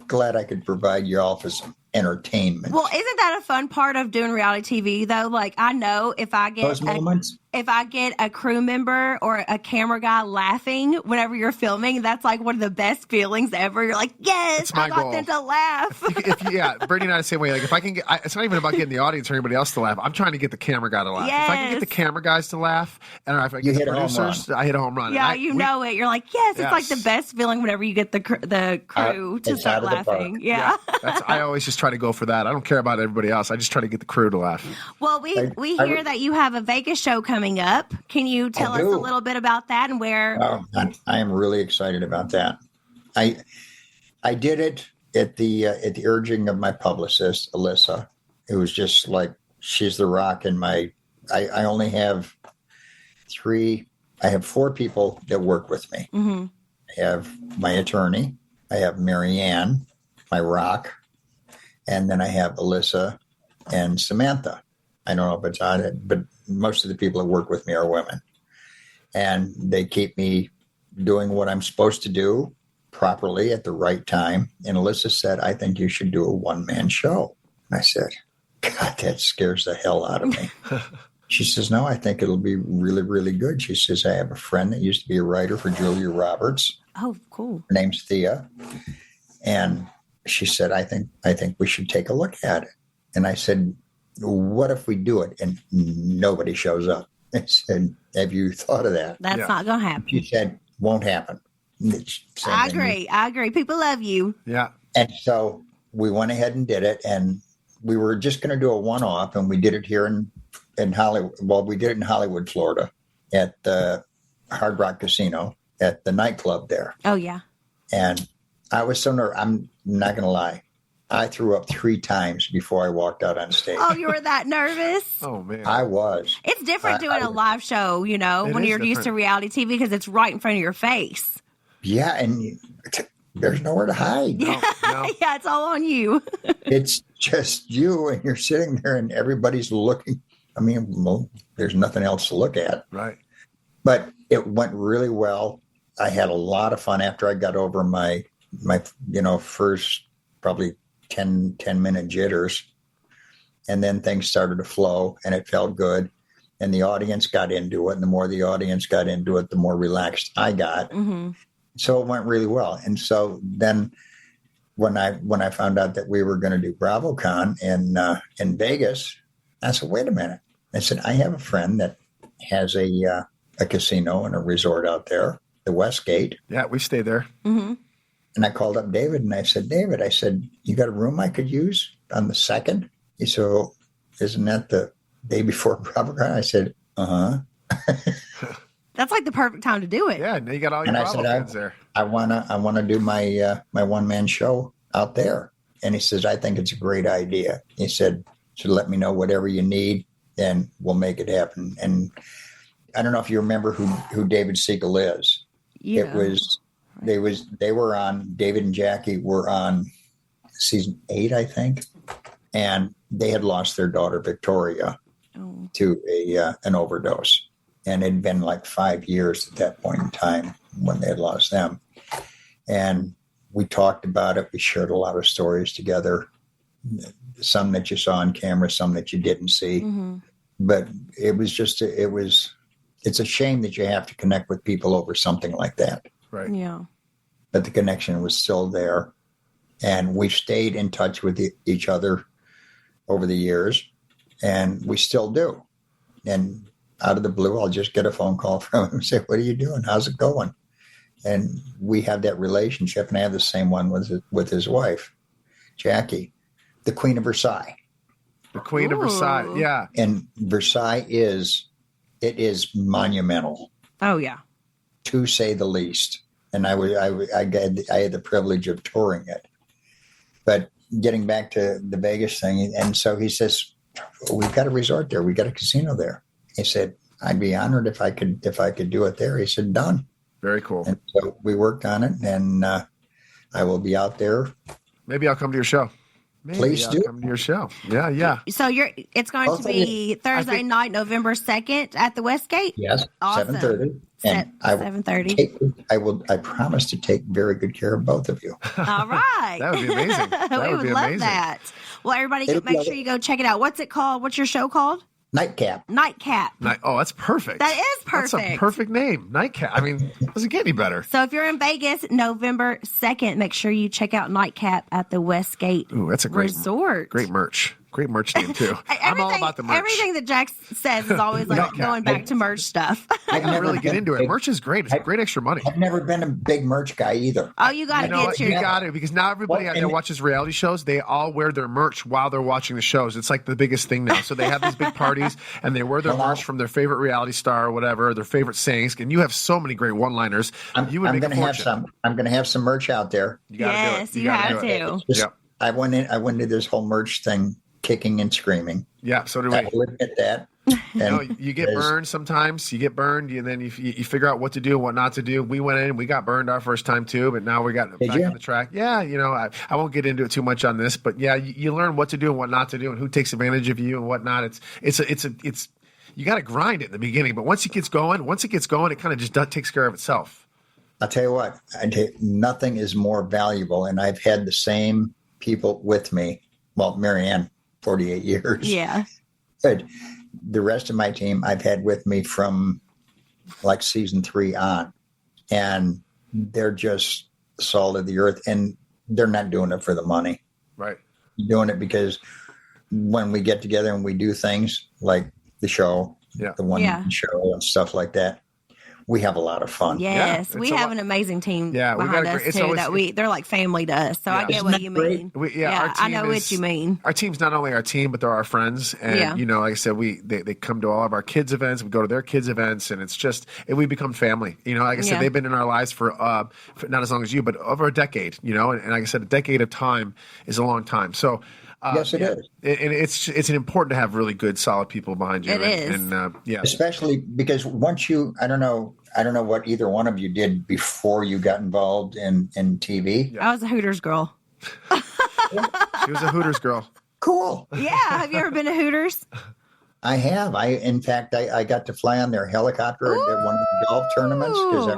glad I could provide you all for some entertainment. Well, isn't that a fun part of doing reality TV though? Like, I know if I get Those moments. if I get a crew member or a camera guy laughing whenever you're filming, that's like one of the best feelings ever. You're like, yes, my I got goal. them to laugh. Brittany and I the same way. Like if I can get, it's not even about getting the audience or anybody else to laugh. I'm trying to get the camera guy to laugh. If I can get the Yes. camera guys to laugh, and if I You get the hit a home producers, I hit a home run. Yeah, And you know it. You're like, yes, it's like Yes. the best feeling whenever you get the crew to It's start out of the park. laughing. Yeah. I always just try to go for that. I don't care about everybody else. I just try to get the crew to laugh. Well, we I- hear that you have a Vegas show coming up. Can you tell us a do. little bit about that and where? Oh, I am really excited about that. I did it at the urging of my publicist, Alyssa. It was just like, she's the rock in my. I only have I have 4 people that work with me. Mm-hmm. I have my attorney. I have Marianne, my rock, and then I have Alyssa and Samantha. I don't know if it's on it, but most of the people that work with me are women. And they keep me doing what I'm supposed to do properly at the right time. And Alyssa said, I think you should do a one-man show. And I said, God, that scares the hell out of me. She says, no, I think it'll be really, really good. She says, I have a friend that used to be a writer for Julia Roberts. Oh, cool. Her name's Thea. And she said, I think we should take a look at it. And I said, what if we do it and nobody shows up? I said, have you thought of that? That's Yeah. not going to happen. She said, won't happen. It's same I thing. agree. People love you. Yeah. And so we went ahead and did it. And we were just going to do a one-off. And we did it here in Hollywood. Well, we did it in Hollywood, Florida at the Hard Rock Casino at the nightclub there. Oh, yeah. And I was so nervous. I'm not going to lie. I threw up 3 times before I walked out on stage. Oh, you were that nervous? Oh man. I was. It's different doing a live show, It when is you're used to different. reality TV because it's right in front of your face. Yeah, and there's nowhere to hide. No. Yeah, it's all on you. It's just you, and you're sitting there, and everybody's looking. I mean, well, there's nothing else to look at. Right. But it went really well. I had a lot of fun after I got over my first probably 10-minute jitters. And then things started to flow and it felt good. And the audience got into it. And the more the audience got into it, the more relaxed I got. Mm-hmm. So it went really well. And so then when I found out that we were going to do BravoCon in Vegas, I said, wait a minute. I said, I have a friend that has a casino and a resort out there, the Westgate. Yeah, we stayed there. Mm-hmm. And I called up David and I said, David, I said, you got a room I could use on the 2nd? He said, well, isn't that the day before BravoCon? I said, uh-huh. That's like the perfect time to do it. Yeah, now you got all your And I Bravo said, fans there. I wanna do my my one-man show out there. And he says, I think it's a great idea. He said, so let me know whatever you need and we'll make it happen. And I don't know if you remember who David Siegel is. Yeah. It was they were on, David and Jackie were on season 8, I think. And they had lost their daughter Victoria to an overdose. And it had been like 5 years at that point in time when they had lost them. And we talked about it. We shared a lot of stories together, some that you saw on camera, some that you didn't see. Mm-hmm. But it was just, it's a shame that you have to connect with people over something like that. Right. Yeah. But the connection was still there. And we've stayed in touch with each other over the years, and we still do. And out of the blue, I'll just get a phone call from him and say, what are you doing? How's it going? And we have that relationship, and I have the same one with his wife, Jackie, the Queen of Versailles. The Queen of Versailles. Yeah. And Versailles is monumental, Oh, yeah. to say the least. And I had the privilege of touring it. But getting back to the Vegas thing, and so he says, we've got a resort there. We've got a casino there. He said, I'd be honored if I could do it there. He said, done. Very cool. And so we worked on it, and I will be out there. Maybe I'll come to your show. Maybe Please I'll do. come to your show. Yeah, yeah. So it's going to be Thursday night, November 2nd at the Westgate? Yes, Awesome. 7:30. And 7:30. I promise to take very good care of both of you. All right. That would be amazing. That we would would be love amazing. that. Well, everybody, It'll make be sure you go check it out. What's it called? What's your show called? Nightcap. Nightcap. Oh, that's perfect. That is perfect. That's a perfect name. Nightcap. I mean, doesn't get any better. So if you're in Vegas, November 2nd, make sure you check out Nightcap at the Westgate Ooh, that's a great Resort. Great merch. Great merch name too. I'm all about the merch. Everything that Jack says is always like going back to merch stuff. I can really get into it. Merch is great. It's great extra money. I've never been a big merch guy either. Oh, you got to You know get what? your. You got it, because now everybody out there watches reality shows. They all wear their merch while they're watching the shows. It's like the biggest thing now. So they have these big parties and they wear their merch from their favorite reality star or whatever, their favorite sayings. And you have so many great one-liners. You would make a fortune. I'm going to have some merch out there. You gotta Yes, do it. you gotta have do it. to. Just- Yep. I went into this whole merch thing kicking and screaming. Yeah, so do I we. will admit that. You know, And you get burned sometimes. You get burned, and then you figure out what to do and what not to do. We went in and we got burned our first time too, but now we got Did back you? on the track. Yeah, you know, I won't get into it too much on this, but yeah, you learn what to do and what not to do, and who takes advantage of you and whatnot. It's you got to grind it in the beginning, but once it gets going, it kind of just takes care of itself. I'll tell you what, nothing is more valuable. And I've had the same people with me. Well, Marianne, 48 years. Yeah. But the rest of my team I've had with me from like season 3 on. And they're just salt of the earth. And they're not doing it for the money. Right. They're doing it because when we get together and we do things like the show, the one show and stuff like that, we have a lot of fun. Yes, Yeah, we have an amazing team behind us too. They're like family to us. So I get what you mean. Our team I know what you mean. Our team's not only our team, but they're our friends. And you know, like I said, they come to all of our kids' events. We go to their kids' events, and it's just we become family. You know, like I said, they've been in our lives for not as long as you, but over a decade. You know, and like I said, a decade of time is a long time. So. Yes, it is. And it's important to have really good, solid people behind you. It is. And especially because once I don't know what either one of you did before you got involved in TV. I was a Hooters girl. She was a Hooters girl. Cool. Yeah. Have you ever been to Hooters? I have. In fact, I got to fly on their helicopter at one of the golf tournaments because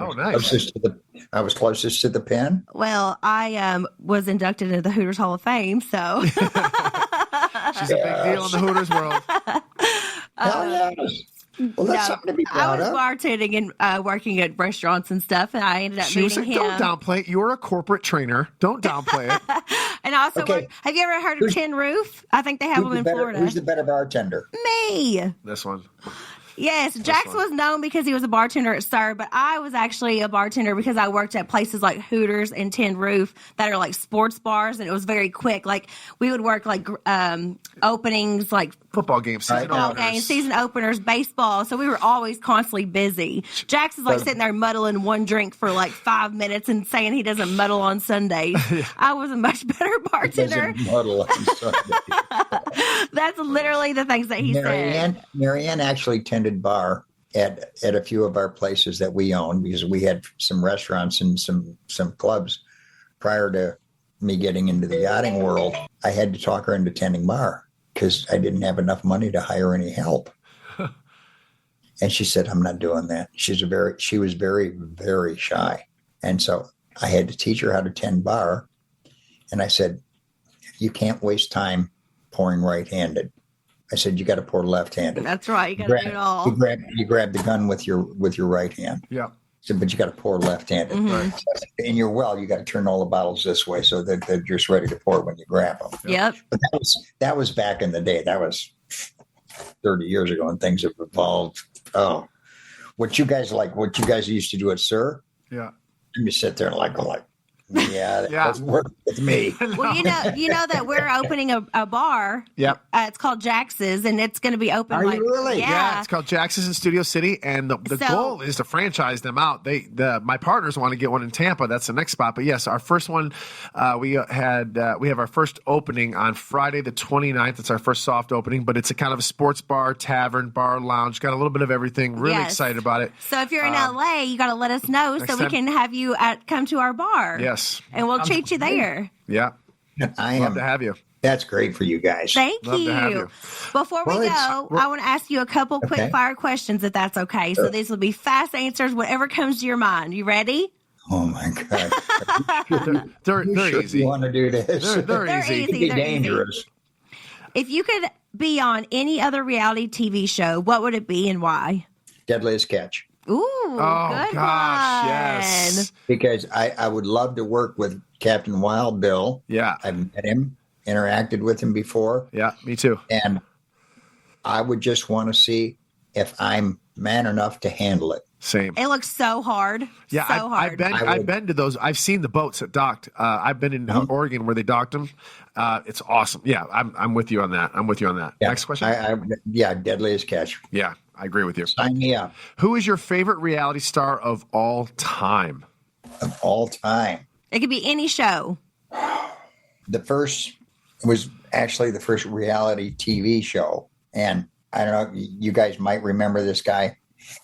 I was closest to the pin. Well, I was inducted into the Hooters Hall of Fame, so She's a big deal in the Hooters world. Hell yes. Well, that's something to be I proud was of. bartending and working at restaurants and stuff, and I ended up She was meeting like, him. don't downplay it. You're a corporate trainer. Don't downplay it. And I also Okay. have you ever heard of Tin Roof? I think they have them in Florida. Who's the better bartender? Me. This one. Yes, Jax one. was known because he was a bartender at Sir, but I was actually a bartender because I worked at places like Hooters and Tin Roof that are like sports bars, and it was very quick. Like we would work like openings, like Football game, season football openers. games, season openers, baseball. So we were always constantly busy. Jax is like sitting there muddling one drink for like 5 minutes and saying he doesn't muddle on Sundays. I was a much better bartender. Doesn't muddle on Sunday. That's literally the things that he said. Marianne actually tended bar at a few of our places that we own because we had some restaurants and some clubs prior to me getting into the yachting world. I had to talk her into tending bar because I didn't have enough money to hire any help. And she said, I'm not doing that. She was very, very shy. And so I had to teach her how to tend bar. And I said, you can't waste time pouring right-handed. I said, you got to pour left-handed. That's right. You got to do it all. You grab the gun with your right hand. Yeah. So, but you got to pour left-handed. Mm-hmm. So I said, in your well, you got to turn all the bottles this way so that they're just ready to pour when you grab them. Yep. But that was back in the day. That was 30 years ago, and things have evolved. Oh, what you guys used to do at Sir? Yeah. You sit there and go like, yeah, that doesn't work with me. Well, you know that we're opening a bar. Yep. It's called Jax's, and it's going to be open. Are you really? Yeah, it's called Jax's in Studio City, and the So- goal is to franchise them out. My partners want to get one in Tampa. That's the next spot. But yes, our first one, we have our first opening on Friday the 29th. It's our first soft opening, but it's a kind of a sports bar, tavern, bar, lounge. Got a little bit of everything. Really Yes. excited about it. So if you're in LA, you got to let us know so next we time- can have you come to our bar. Yes. And we'll treat you there. Yeah. I Love am. to have you. That's great for you guys. Thank Love to have you. you. Before we Well, go, I want to ask you a couple quick Okay. fire questions, if that's okay. So these will be fast answers, whatever comes to your mind. You ready? Oh my God! They're You sure easy. you want to do this? They're They're easy. It'd easy. be They're dangerous. If you could be on any other reality TV show, what would it be and why? Deadliest Catch. Ooh, Oh good gosh, one. yes. Because I would love to work with Captain Wild Bill. Yeah. I've met him, interacted with him before, Yeah, me too. and I would just want to see if I'm man enough to handle it. Same. It looks so hard. Yeah, so hard. I've been to those. I've seen the boats that docked. I've been in Oregon where they docked them. It's awesome. Yeah, I'm with you on that. Yeah. Next question. Deadliest Catch. Yeah, I agree with you. Sign me up. Who is your favorite reality star of all time? Of all time. It could be any show. The first was actually the first reality TV show. And I don't know, you guys might remember this guy,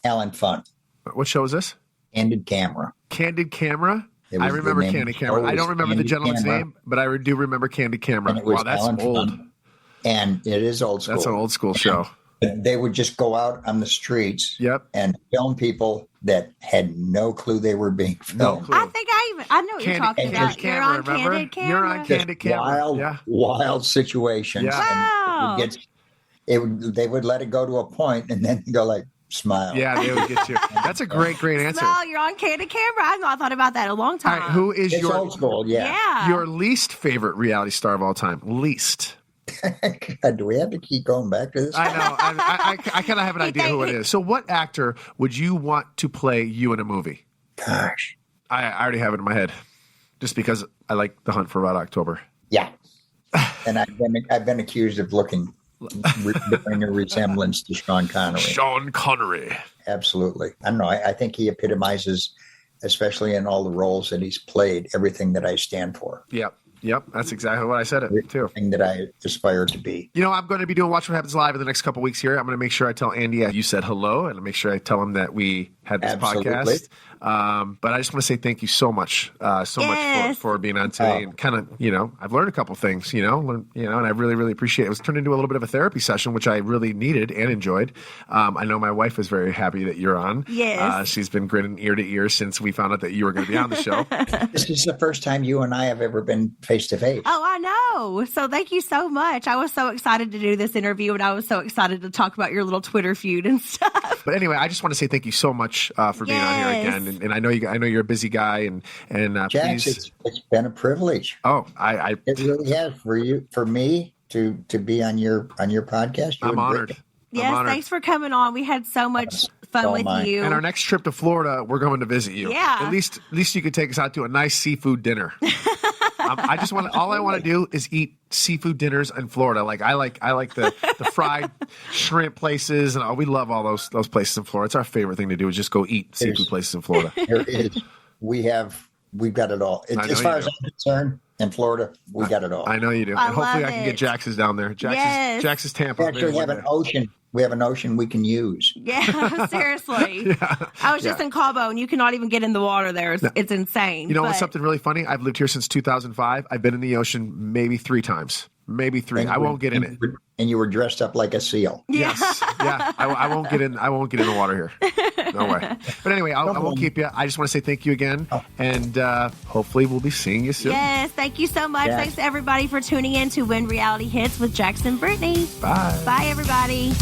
Alan Funt, What show is this? Candid Camera. Candid Camera. It I was the remember name of Candid the show. Camera. It I was don't remember the Candid gentleman's Camera. name, but I do remember Candid Camera. And it was Wow, that's Alan old. Funt. And it is old school. That's an old school show. They would just go out on the streets Yep. and film people that had no clue they were being No filmed. clue. I think I know what you're talking Candid about. Camera, You're on remember? Candid Camera. You're on Candid Camera. Yeah. Wild situations. Yeah. Wow. And they would let it go to a point and then go like, smile. Yeah, they would get you. That's a great answer. No, you're on Candid Camera. I've not thought about that in a long All time. right, who is It's your old school, yeah. Yeah. your least favorite reality star of all time? Least. God, do we have to keep going back to this? I know. I kind of have an idea who it is. So, what actor would you want to play you in a movie? Gosh. I already have it in my head, just because I like The Hunt for Red October. Yeah. And I've been accused of bearing a resemblance to Sean Connery. Sean Connery. Absolutely. I don't know. I think he epitomizes, especially in all the roles that he's played, everything that I stand for, Yep. That's exactly what I said it too. everything that I aspire to be. You know, I'm going to be doing Watch What Happens Live in the next couple weeks here. I'm going to make sure I tell Andy you said hello, and make sure I tell him that we had this Absolutely. podcast. But I just want to say thank you so much, much for being on today, and kind of, I've learned a couple things, and I really, really appreciate it. It was turned into a little bit of a therapy session, which I really needed and enjoyed. I know my wife is very happy that you're on. Yes. She's been grinning ear to ear since we found out that you were going to be on the show. This is the first time you and I have ever been face to face. Oh, I know. So thank you so much. I was so excited to do this interview, and I was so excited to talk about your little Twitter feud and stuff. But anyway, I just want to say thank you so much for being on here again. And I know you're a busy guy, and Jax, please. it's been a privilege. Oh, It really has for me to be on your podcast. I'm honored. Yes, thanks for coming on. We had so much fun with you. And our next trip to Florida, we're going to visit you. Yeah. At least you could take us out to a nice seafood dinner. All I want to do is eat seafood dinners in Florida. Like I like the fried shrimp places, and we love all those places in Florida. It's our favorite thing to do is just go eat seafood places in Florida. There is. We've got it all. As far as I'm concerned, in Florida, we got it all. I know you do. I And hopefully love I can it. get Jax's down there. Jax's Tampa. We actually have an ocean. We have an ocean we can use. Yeah, seriously. I was just in Cabo, and you cannot even get in the water there. It's insane. You know what's something really funny? I've lived here since 2005. I've been in the ocean maybe 3 times. Maybe 3. And I won't get in it. And you were dressed up like a seal. Yes. Yeah. I won't get in. I won't get in the water here. No way. But anyway, I won't keep you. I just want to say thank you again, and hopefully we'll be seeing you soon. Yes, thank you so much. Yes. Thanks to everybody for tuning in to When Reality Hits with Jackson Brittany. Bye. Bye, everybody.